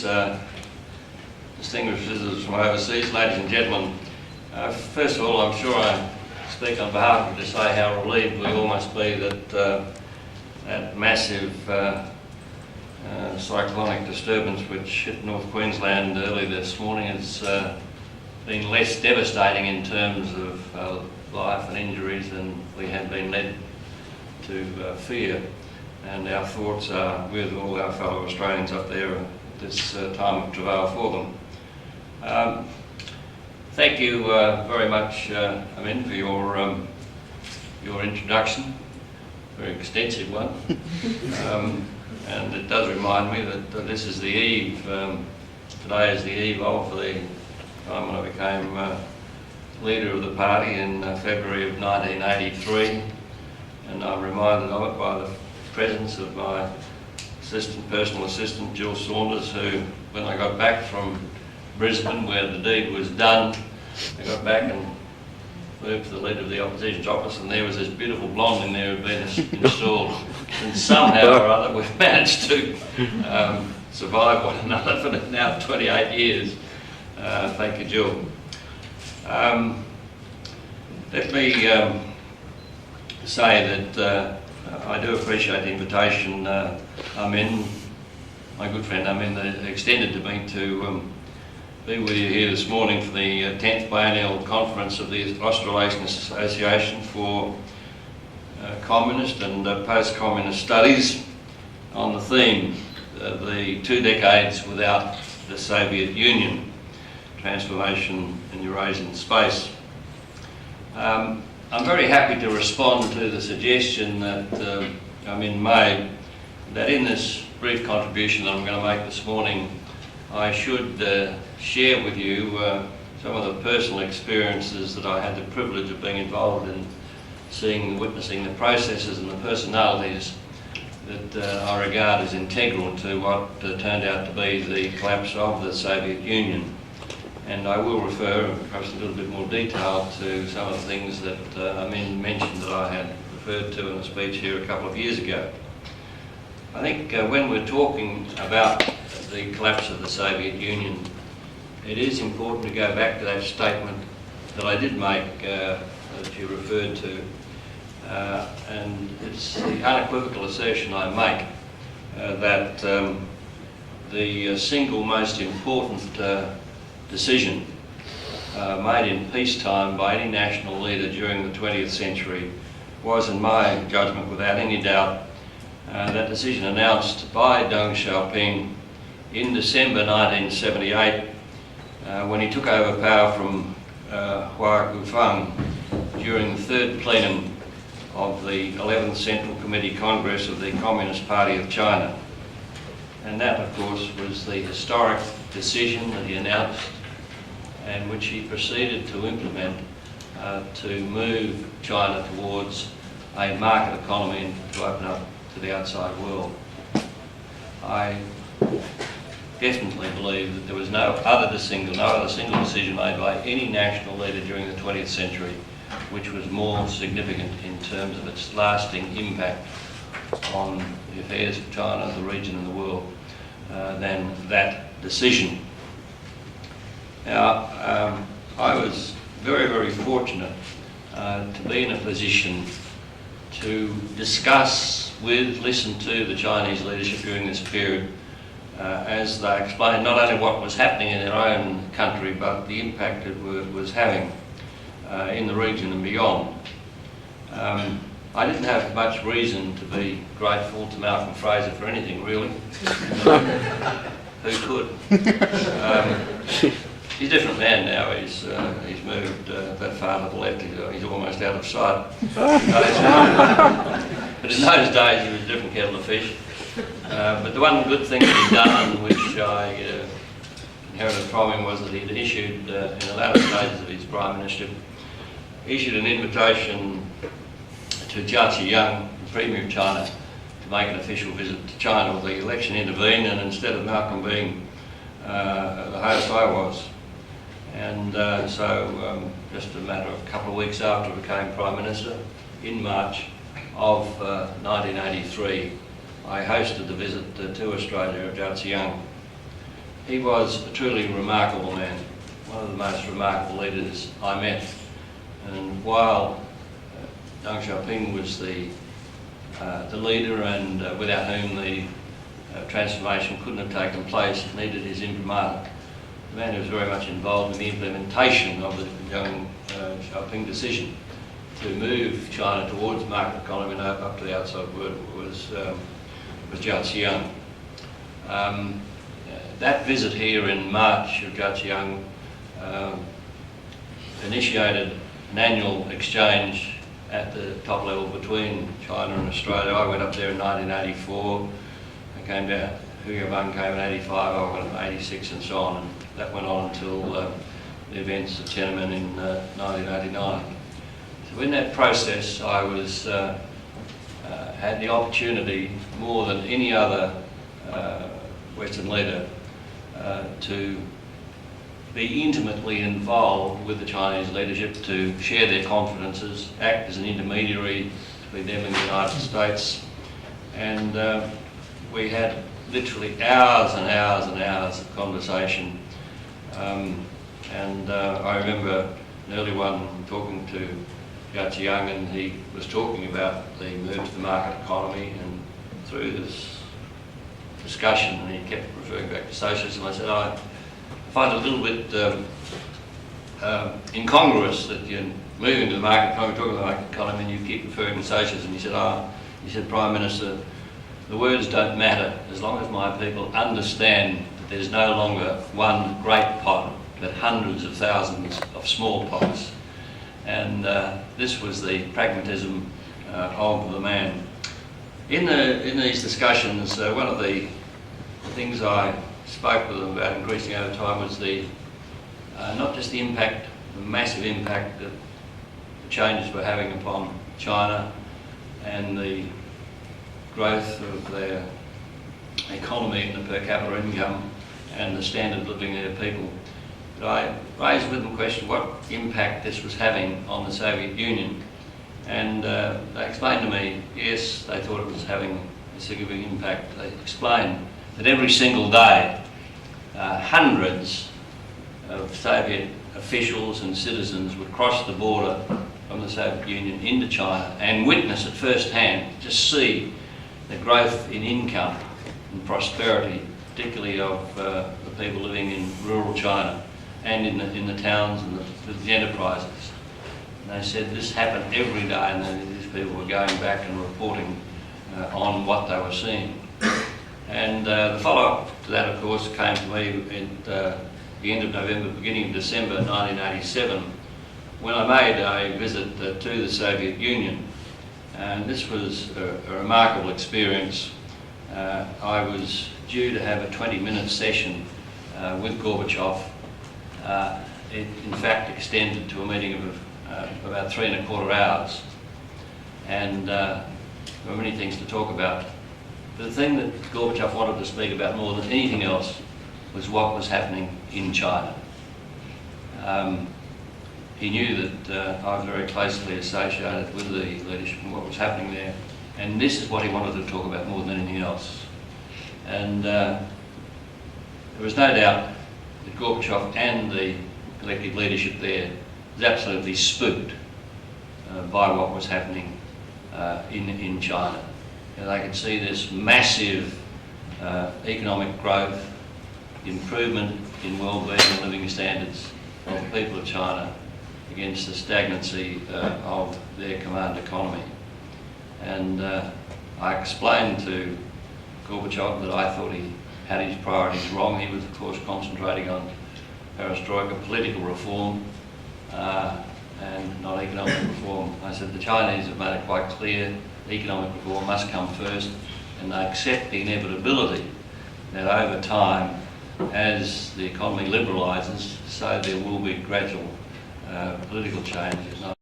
colleagues, distinguished visitors from overseas, ladies and gentlemen. First of all, I'm sure I speak on behalf of to say how relieved we all must be that that massive cyclonic disturbance which hit North Queensland early this morning has been less devastating in terms of life and injuries than we had been led to fear. And our thoughts are with all our fellow Australians up there at this time of travail for them. Thank you very much, Amin, for your introduction, very extensive one. And it does remind me that this is the eve, today is the eve of the time when I became leader of the party in February of 1983, and I'm reminded of it by the presence of my personal assistant, Jill Saunders, who, when I got back from Brisbane, where the deed was done, I got back and moved to the leader of the opposition's office, and there was this beautiful blonde in there who had been installed. And somehow or other we've managed to survive one another for now 28 years. Thank you, Jill. Let me say that I do appreciate the invitation Amin, my good friend Amin, extended to me to be with you here this morning for the 10th biennial conference of the Australasian Association for Communist and Post-Communist Studies on the theme the 2 decades without the Soviet Union, transformation in Eurasian space. I'm very happy to respond to the suggestion that Amin made that in this brief contribution that I'm going to make this morning, I should share with you some of the personal experiences that I had the privilege of being involved in, witnessing the processes and the personalities that I regard as integral to what turned out to be the collapse of the Soviet Union. And I will refer, perhaps in a little bit more detail, to some of the things that Amin mentioned that I had referred to in a speech here a couple of years ago. I think when we're talking about the collapse of the Soviet Union, it is important to go back to that statement that I did make, that you referred to, and it's the unequivocal assertion I make that the single most important decision made in peacetime by any national leader during the 20th century was, in my judgment, without any doubt, that decision announced by Deng Xiaoping in December 1978 when he took over power from Hawke during the 3rd plenum of the 11th Central Committee Congress of the Communist Party of China. And that, of course, was the historic decision that he announced and which he proceeded to implement to move China towards a market economy and to open up to the outside world. I definitely believe that there was no other single decision made by any national leader during the 20th century which was more significant in terms of its lasting impact on the affairs of China, the region and the world than that decision. Now, I was very, very fortunate to be in a position to discuss listen to the Chinese leadership during this period as they explained not only what was happening in their own country, but the impact it was having in the region and beyond. I didn't have much reason to be grateful to Malcolm Fraser for anything, really. Who could? He's a different man now. He's moved that far to the left. He's almost out of sight. But in those days, he was a different kettle of fish. But the one good thing that he'd done, which I inherited from him, was that he'd issued, in the latter stages of his prime ministership, issued an invitation to Jia Zhiyang, the Premier of China, to make an official visit to China. Well, the election intervened, and instead of Malcolm being the host, I was. And so just a matter of a couple of weeks after I became Prime Minister, in March of 1983, I hosted the visit to Australia of Jia Zhiyang. he was a truly remarkable man, one of the most remarkable leaders I met. And while Deng Xiaoping was the leader and without whom the transformation couldn't have taken place, it needed his imprimatur. The man who was very much involved in the implementation of the Deng Xiaoping decision to move China towards market economy and open up to the outside world was Zhao Ziyang. That visit here in March of Zhao Ziyang initiated an annual exchange at the top level between China and Australia. I went up there in 1984, I came down, Hu Yaobang came in 85, I went up in 86 and so on, and that went on until the events of Tiananmen in 1989. So in that process I was, had the opportunity, more than any other Western leader, to be intimately involved with the Chinese leadership, to share their confidences, act as an intermediary between them and the United States. And we had literally hours and hours and hours of conversation. I remember an early one talking to Zhao Ziyang, and he was talking about the move to the market economy, and through this discussion, and he kept referring back to socialism, I said, I find it a little bit incongruous that you're moving to the market economy, talking about the market economy, and you keep referring to socialism. He said, Prime Minister, the words don't matter as long as my people understand that there's no longer one great pot, but hundreds of thousands of small pots. And this was the pragmatism of the man. In these discussions, one of the things I spoke with them about increasing over time was the not just the impact, the massive impact that the changes were having upon China and the growth of their economy and the per capita income and the standard of living of their people. But I raised with them the question what impact this was having on the Soviet Union, and they explained to me, yes, they thought it was having a significant impact. They explained that every single day hundreds of Soviet officials and citizens would cross the border from the Soviet Union into China and witness at first hand, just see the growth in income and prosperity, particularly of the people living in rural China and in the towns and the enterprises. And they said this happened every day, and then these people were going back and reporting on what they were seeing. And the follow-up to that, of course, came to me at the end of November, beginning of December 1987, when I made a visit to the Soviet Union. And this was a remarkable experience. I was due to have a 20-minute session with Gorbachev. It in fact extended to a meeting of about 3¼ hours. And there were many things to talk about. But the thing that Gorbachev wanted to speak about more than anything else was what was happening in China. He knew that I was very closely associated with the leadership and what was happening there, and this is what he wanted to talk about more than anything else. And there was no doubt that Gorbachev and the collective leadership there was absolutely spooked by what was happening in China. And they could see this massive economic growth, improvement in well-being and living standards of the people of China against the stagnancy of their command economy. And I explained to Gorbachev that I thought he had his priorities wrong. He was, of course, concentrating on perestroika, political reform, and not economic reform. I said the Chinese have made it quite clear economic reform must come first, and they accept the inevitability that over time, as the economy liberalises, so there will be gradual political changes.